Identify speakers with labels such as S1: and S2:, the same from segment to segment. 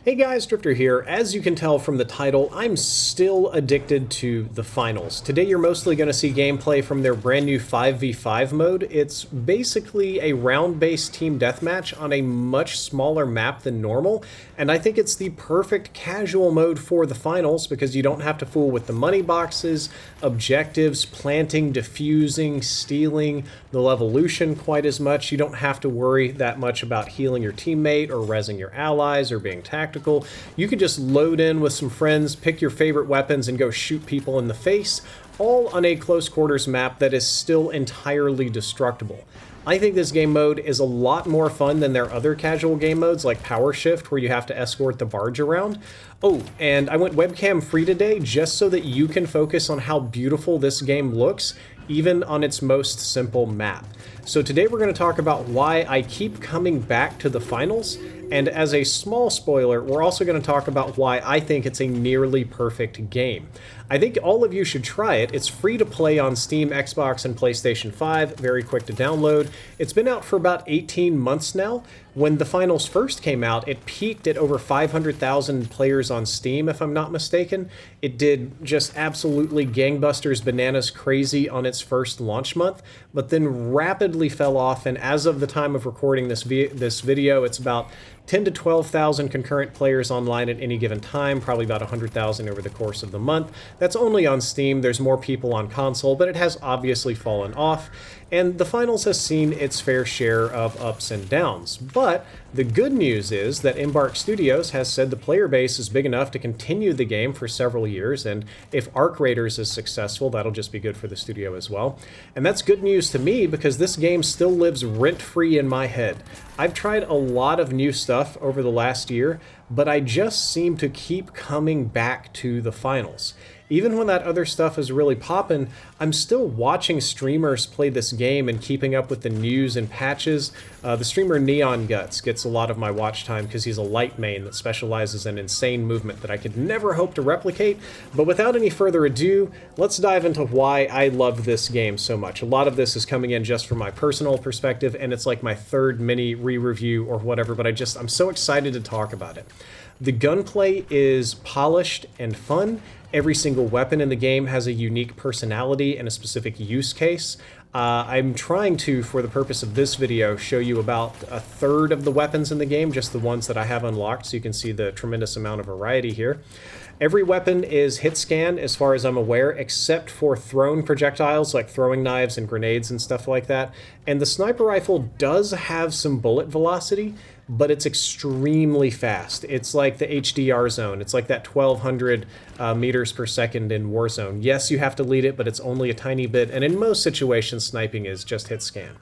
S1: Hey guys, Drifter here. As you can tell from the title, I'm still addicted to the finals. Today you're mostly going to see gameplay from their brand new 5v5 mode. It's basically a round-based team deathmatch on a much smaller map than normal, and I think it's the perfect casual mode for the finals because you don't have to fool with the money boxes, objectives, planting, defusing, stealing, the levolution quite as much. You don't have to worry that much about healing your teammate or rezzing your allies or being tactical. You can just load in with some friends, pick your favorite weapons, and go shoot people in the face, all on a close quarters map that is still entirely destructible. I think this game mode is a lot more fun than their other casual game modes like Power Shift, where you have to escort the barge around. Oh, and I went webcam free today just so that you can focus on how beautiful this game looks, even on its most simple map. So today we're going to talk about why I keep coming back to the finals, and as a small spoiler, we're also going to talk about why I think it's a nearly perfect game. I think all of you should try it. It's free to play on Steam, Xbox, and PlayStation 5, very quick to download. It's been out for about 18 months now. When the finals first came out, it peaked at over 500,000 players on Steam, if I'm not mistaken. It did just absolutely gangbusters bananas crazy on its first launch month, but then rapidly fell off, and as of the time of recording this video, it's about 10 to 12,000 concurrent players online at any given time, probably about 100,000 over the course of the month. That's only on Steam. There's more people on console, but it has obviously fallen off, and the finals has seen its fair share of ups and downs. But the good news is that Embark Studios has said the player base is big enough to continue the game for several years, and if Arc Raiders is successful, that'll just be good for the studio as well. And that's good news to me because this game still lives rent-free in my head. I've tried a lot of new stuff over the last year, but I just seem to keep coming back to the finals. Even when that other stuff is really poppin', I'm still watching streamers play this game and keeping up with the news and patches. The streamer Neon Guts gets a lot of my watch time because he's a light main that specializes in insane movement that I could never hope to replicate. But without any further ado, let's dive into why I love this game so much. A lot of this is coming in just from my personal perspective, and it's like my third mini re-review or whatever, but I'm so excited to talk about it. The gunplay is polished and fun. Every single weapon in the game has a unique personality and a specific use case. I'm trying to, for the purpose of this video, show you about a third of the weapons in the game, just the ones that I have unlocked, so you can see the tremendous amount of variety here. Every weapon is hit scan, as far as I'm aware, except for thrown projectiles like throwing knives and grenades and stuff like that. And the sniper rifle does have some bullet velocity, but it's extremely fast. It's like the HDR zone. It's like that 1200 meters per second in Warzone. Yes, you have to lead it, but it's only a tiny bit, and in most situations, sniping is just hit scan.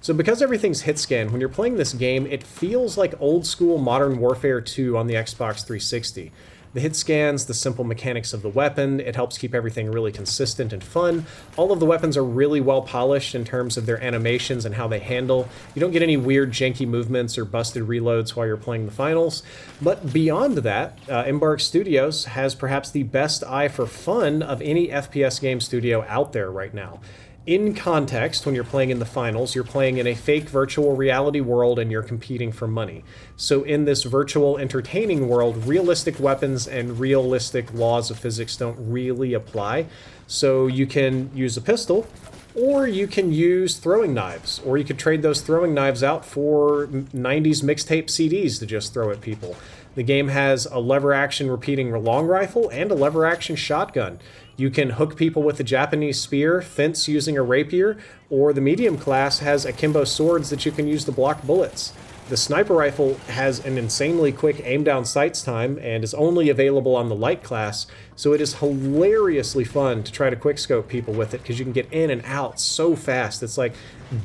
S1: So because everything's hit scan, when you're playing this game, it feels like old school Modern Warfare 2 on the Xbox 360. The hit scans, the simple mechanics of the weapon, it helps keep everything really consistent and fun. All of the weapons are really well polished in terms of their animations and how they handle. You don't get any weird janky movements or busted reloads while you're playing the finals. But beyond that, Embark Studios has perhaps the best eye for fun of any FPS game studio out there right now. In context, when you're playing in the finals, you're playing in a fake virtual reality world and you're competing for money. So in this virtual entertaining world, realistic weapons and realistic laws of physics don't really apply. So you can use a pistol, or you can use throwing knives, or you could trade those throwing knives out for 90s mixtape CDs to just throw at people. The game has a lever-action repeating long rifle and a lever-action shotgun. You can hook people with a Japanese spear, fence using a rapier, or the medium class has akimbo swords that you can use to block bullets. The sniper rifle has an insanely quick aim-down sights time and is only available on the light class, so it is hilariously fun to try to quickscope people with it because you can get in and out so fast. It's like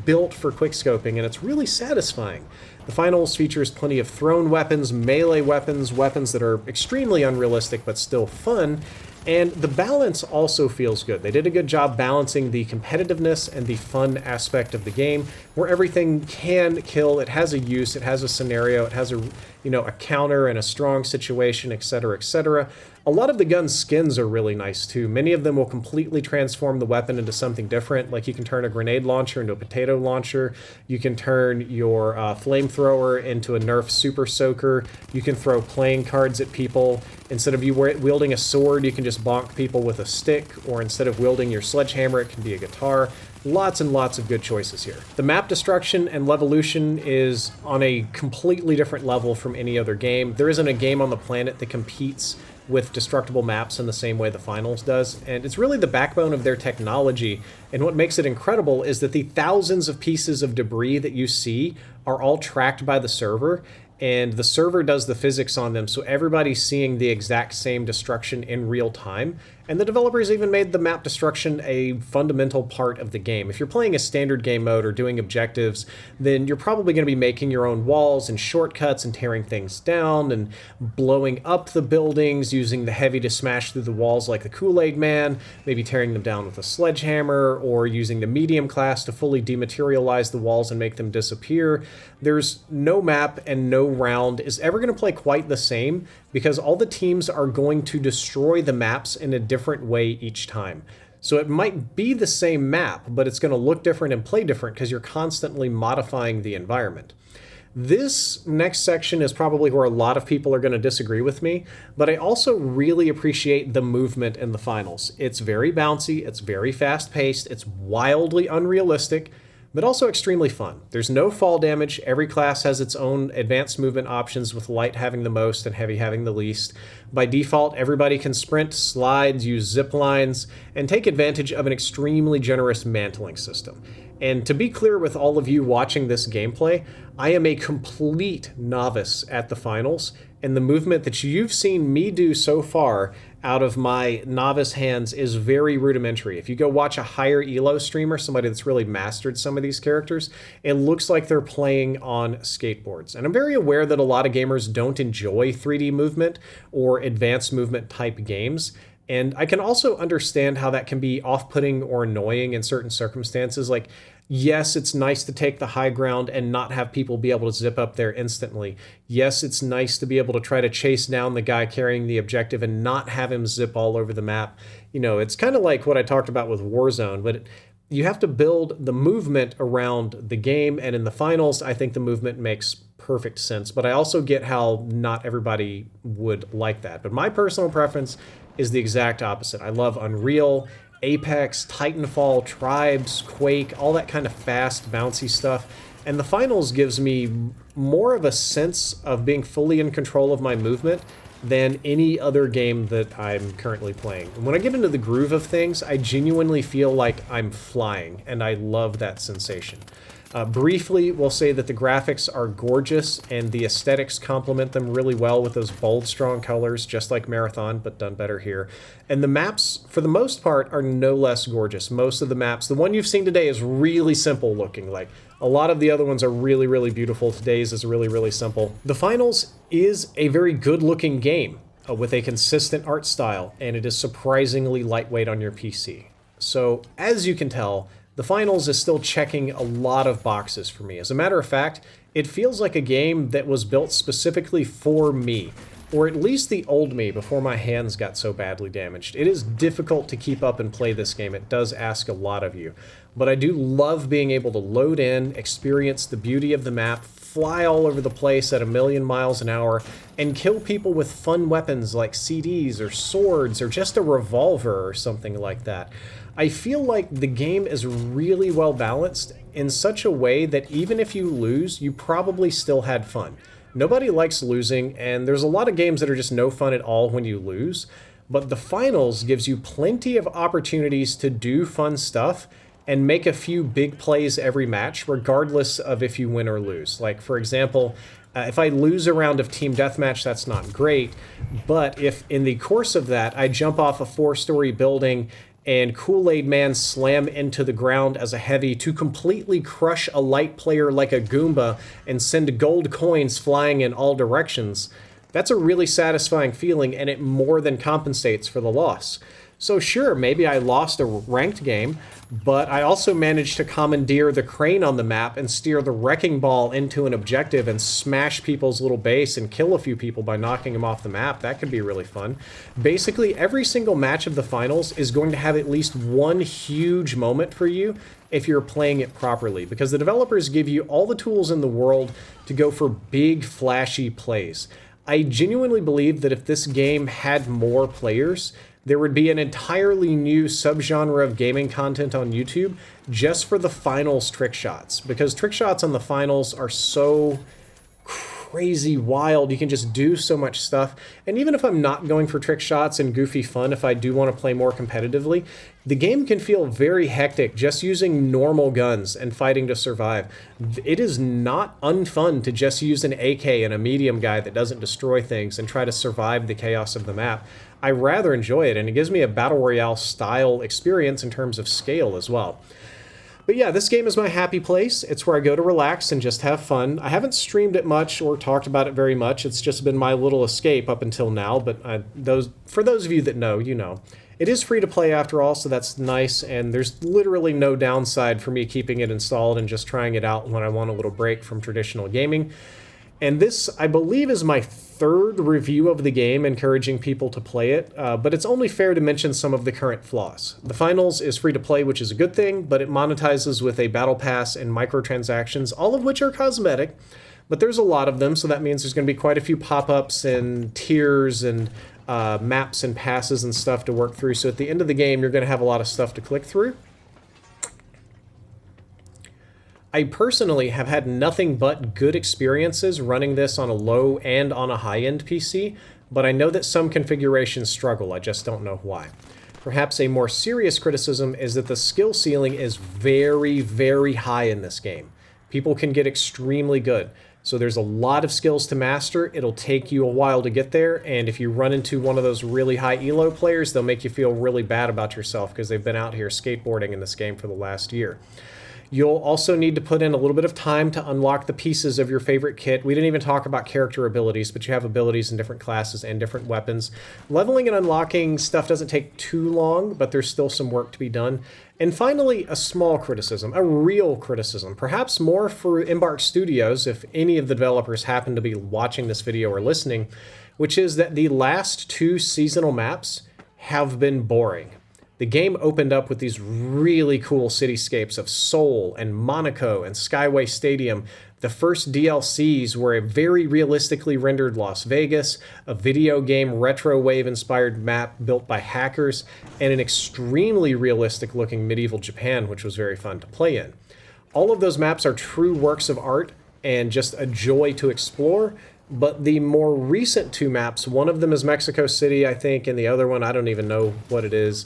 S1: built for quickscoping, and it's really satisfying. The finals features plenty of thrown weapons, melee weapons, weapons that are extremely unrealistic but still fun, and the balance also feels good. They did a good job balancing the competitiveness and the fun aspect of the game, where everything can kill, it has a use, it has a scenario, it has a counter in a strong situation, etc., etc. A lot of the gun's skins are really nice too. Many of them will completely transform the weapon into something different. Like you can turn a grenade launcher into a potato launcher. You can turn your flamethrower into a Nerf Super Soaker. You can throw playing cards at people. Instead of you wielding a sword, you can just bonk people with a stick. Or instead of wielding your sledgehammer, it can be a guitar. Lots and lots of good choices here. The map destruction and levolution is on a completely different level from any other game. There isn't a game on the planet that competes with destructible maps in the same way the Finals does, and it's really the backbone of their technology, and what makes it incredible is that the thousands of pieces of debris that you see are all tracked by the server, and the server does the physics on them, so everybody's seeing the exact same destruction in real time. And the developers even made the map destruction a fundamental part of the game. If you're playing a standard game mode or doing objectives, then you're probably going to be making your own walls and shortcuts and tearing things down and blowing up the buildings, using the heavy to smash through the walls like the Kool-Aid Man, maybe tearing them down with a sledgehammer, or using the medium class to fully dematerialize the walls and make them disappear. There's no map and no round is ever going to play quite the same, because all the teams are going to destroy the maps in a different way each time. So it might be the same map, but it's going to look different and play different because you're constantly modifying the environment. This next section is probably where a lot of people are going to disagree with me, but I also really appreciate the movement in the Finals. It's very bouncy, it's very fast-paced, it's wildly unrealistic, but also extremely fun. There's no fall damage. Every class has its own advanced movement options, with light having the most and heavy having the least. By default, everybody can sprint, slide, use zip lines, and take advantage of an extremely generous mantling system. And to be clear with all of you watching this gameplay, I am a complete novice at the Finals, and the movement that you've seen me do so far out of my novice hands is very rudimentary. If you go watch a higher elo streamer, somebody that's really mastered some of these characters, it looks like they're playing on skateboards. And I'm very aware that a lot of gamers don't enjoy 3D movement or advanced movement type games. And I can also understand how that can be off-putting or annoying in certain circumstances. Like, yes, it's nice to take the high ground and not have people be able to zip up there instantly. Yes, it's nice to be able to try to chase down the guy carrying the objective and not have him zip all over the map. It's kind of like what I talked about with Warzone, but you have to build the movement around the game, and in the Finals, I think the movement makes perfect sense. But I also get how not everybody would like that. But my personal preference is the exact opposite. I love Unreal, Apex, Titanfall, Tribes, Quake, all that kind of fast, bouncy stuff. And the Finals gives me more of a sense of being fully in control of my movement than any other game that I'm currently playing. And when I get into the groove of things, I genuinely feel like I'm flying, and I love that sensation. Briefly, we'll say that the graphics are gorgeous, and the aesthetics complement them really well with those bold, strong colors, just like Marathon, but done better here. And the maps, for the most part, are no less gorgeous. Most of the maps, the one you've seen today is really simple looking. Like, a lot of the other ones are really, really beautiful. Today's is really, really simple. The Finals is a very good-looking game with a consistent art style, and it is surprisingly lightweight on your PC. So, as you can tell, the Finals is still checking a lot of boxes for me. As a matter of fact, it feels like a game that was built specifically for me, or at least the old me before my hands got so badly damaged. It is difficult to keep up and play this game. It does ask a lot of you. But I do love being able to load in, experience the beauty of the map, fly all over the place at 1,000,000 miles an hour, and kill people with fun weapons like CDs or swords or just a revolver or something like that. I feel like the game is really well balanced in such a way that even if you lose, you probably still had fun. Nobody likes losing, and there's a lot of games that are just no fun at all when you lose, but the Finals gives you plenty of opportunities to do fun stuff and make a few big plays every match, regardless of if you win or lose. Like, for example, if I lose a round of Team Deathmatch, that's not great, but if in the course of that I jump off a 4-story building and Kool-Aid Man slam into the ground as a heavy to completely crush a light player like a Goomba and send gold coins flying in all directions, that's a really satisfying feeling, and it more than compensates for the loss. So sure, maybe I lost a ranked game, but I also managed to commandeer the crane on the map and steer the wrecking ball into an objective and smash people's little base and kill a few people by knocking them off the map. That could be really fun. Basically, every single match of the finals is going to have at least one huge moment for you if you're playing it properly, because the developers give you all the tools in the world to go for big, flashy plays. I genuinely believe that if this game had more players, there would be an entirely new subgenre of gaming content on YouTube just for the finals trick shots, because trick shots on the finals are so crazy wild. You can just do so much stuff. And even if I'm not going for trick shots and goofy fun, if I do want to play more competitively, the game can feel very hectic just using normal guns and fighting to survive. It is not unfun to just use an AK and a medium guy that doesn't destroy things and try to survive the chaos of the map. I rather enjoy it, and it gives me a Battle Royale style experience in terms of scale as well. But yeah, this game is my happy place. It's where I go to relax and just have fun. I haven't streamed it much or talked about it very much. It's just been my little escape up until now, but for those of you that know, you know. It is free to play after all, so that's nice, and there's literally no downside for me keeping it installed and just trying it out when I want a little break from traditional gaming. And this, I believe, is my third review of the game, encouraging people to play it, but it's only fair to mention some of the current flaws. The Finals is free to play, which is a good thing, but it monetizes with a battle pass and microtransactions, all of which are cosmetic, but there's a lot of them, so that means there's going to be quite a few pop-ups and tiers and maps and passes and stuff to work through, so at the end of the game, you're going to have a lot of stuff to click through. I personally have had nothing but good experiences running this on a low and on a high-end PC, but I know that some configurations struggle, I just don't know why. Perhaps a more serious criticism is that the skill ceiling is very, very high in this game. People can get extremely good, so there's a lot of skills to master. It'll take you a while to get there, and if you run into one of those really high elo players, they'll make you feel really bad about yourself because they've been out here skateboarding in this game for the last year. You'll also need to put in a little bit of time to unlock the pieces of your favorite kit. We didn't even talk about character abilities, but you have abilities in different classes and different weapons. Leveling and unlocking stuff doesn't take too long, but there's still some work to be done. And finally, a small criticism, a real criticism, perhaps more for Embark Studios, if any of the developers happen to be watching this video or listening, which is that the last two seasonal maps have been boring. The game opened up with these really cool cityscapes of Seoul and Monaco and Skyway Stadium. The first DLCs were a very realistically rendered Las Vegas, a video game retro wave-inspired map built by hackers, and an extremely realistic-looking medieval Japan, which was very fun to play in. All of those maps are true works of art and just a joy to explore, but the more recent two maps, one of them is Mexico City, I think, and the other one, I don't even know what it is.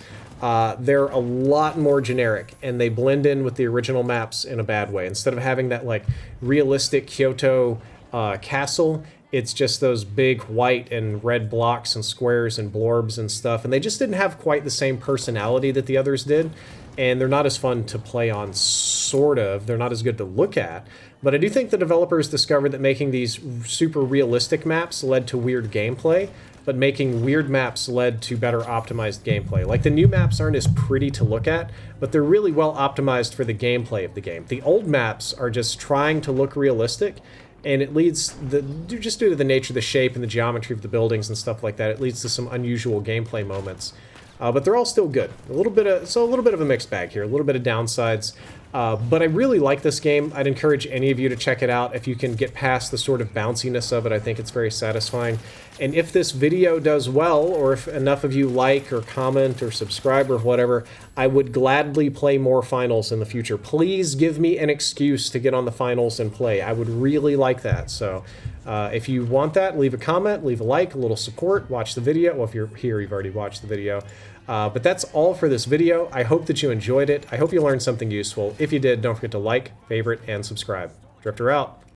S1: They're a lot more generic, and they blend in with the original maps in a bad way. Instead of having that like realistic Kyoto castle, it's just those big white and red blocks and squares and blorbs and stuff, and they just didn't have quite the same personality that the others did, and they're not as fun to play on, sort of. They're not as good to look at, but I do think the developers discovered that making these super realistic maps led to weird gameplay, but making weird maps led to better optimized gameplay. Like, the new maps aren't as pretty to look at, but they're really well optimized for the gameplay of the game. The old maps are just trying to look realistic, and it leads, just due to the nature of the shape and the geometry of the buildings and stuff like that, it leads to some unusual gameplay moments. But they're all still good. A little bit of a mixed bag here, a little bit of downsides. But I really like this game. I'd encourage any of you to check it out. If you can get past the sort of bounciness of it, I think it's very satisfying. And if this video does well, or if enough of you like or comment or subscribe or whatever, I would gladly play more finals in the future. Please give me an excuse to get on the finals and play. I would really like that. So if you want that, leave a comment, leave a like, a little support, watch the video. Well, if you're here, you've already watched the video. But that's all for this video. I hope that you enjoyed it. I hope you learned something useful. If you did, don't forget to like, favorite, and subscribe. Drifter out.